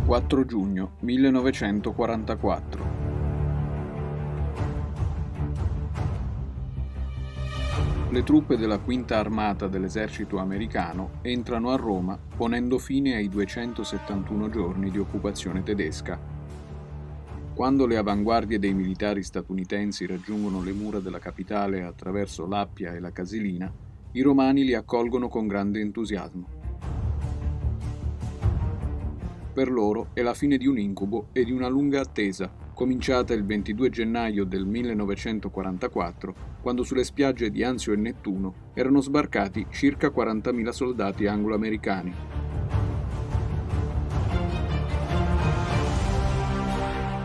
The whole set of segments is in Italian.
4 giugno 1944. Le truppe della Quinta Armata dell'esercito americano entrano a Roma ponendo fine ai 271 giorni di occupazione tedesca. Quando le avanguardie dei militari statunitensi raggiungono le mura della capitale attraverso l'Appia e la Casilina, i romani li accolgono con grande entusiasmo. Per loro è la fine di un incubo e di una lunga attesa, cominciata il 22 gennaio del 1944, quando sulle spiagge di Anzio e Nettuno erano sbarcati circa 40.000 soldati anglo-americani.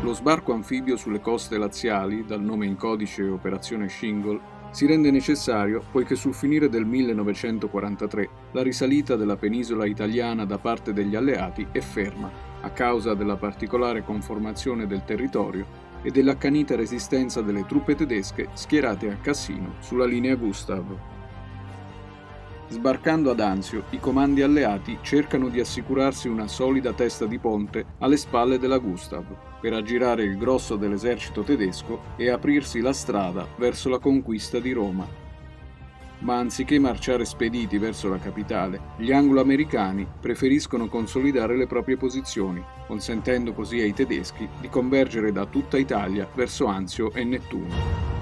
Lo sbarco anfibio sulle coste laziali, dal nome in codice Operazione Shingle, si rende necessario poiché sul finire del 1943 la risalita della penisola italiana da parte degli alleati è ferma, a causa della particolare conformazione del territorio e dell'accanita resistenza delle truppe tedesche schierate a Cassino sulla linea Gustav. Sbarcando ad Anzio, i comandi alleati cercano di assicurarsi una solida testa di ponte alle spalle della Gustav per aggirare il grosso dell'esercito tedesco e aprirsi la strada verso la conquista di Roma. Ma anziché marciare spediti verso la capitale, gli anglo-americani preferiscono consolidare le proprie posizioni, consentendo così ai tedeschi di convergere da tutta Italia verso Anzio e Nettuno.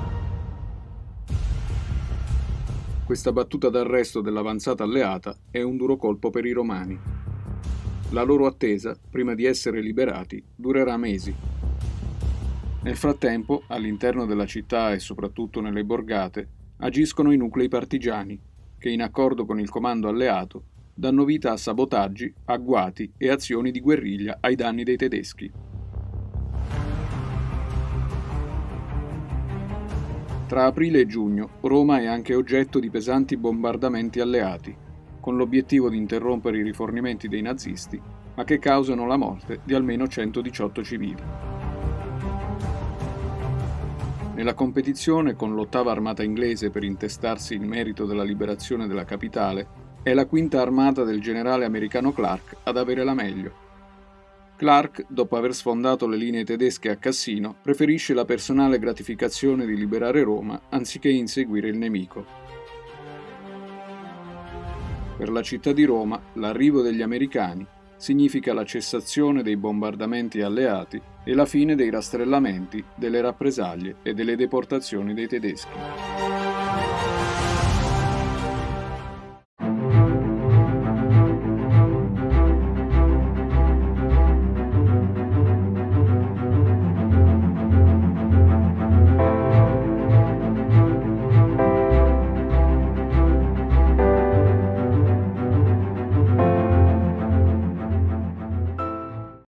Questa battuta d'arresto dell'avanzata alleata è un duro colpo per i romani. La loro attesa, prima di essere liberati, durerà mesi. Nel frattempo, all'interno della città e soprattutto nelle borgate, agiscono i nuclei partigiani, che in accordo con il comando alleato danno vita a sabotaggi, agguati e azioni di guerriglia ai danni dei tedeschi. Tra aprile e giugno, Roma è anche oggetto di pesanti bombardamenti alleati, con l'obiettivo di interrompere i rifornimenti dei nazisti, ma che causano la morte di almeno 118 civili. Nella competizione con l'Ottava Armata inglese per intestarsi il merito della liberazione della capitale, è la Quinta Armata del generale americano Clark ad avere la meglio. Clark, dopo aver sfondato le linee tedesche a Cassino, preferisce la personale gratificazione di liberare Roma anziché inseguire il nemico. Per la città di Roma, l'arrivo degli americani significa la cessazione dei bombardamenti alleati e la fine dei rastrellamenti, delle rappresaglie e delle deportazioni dei tedeschi.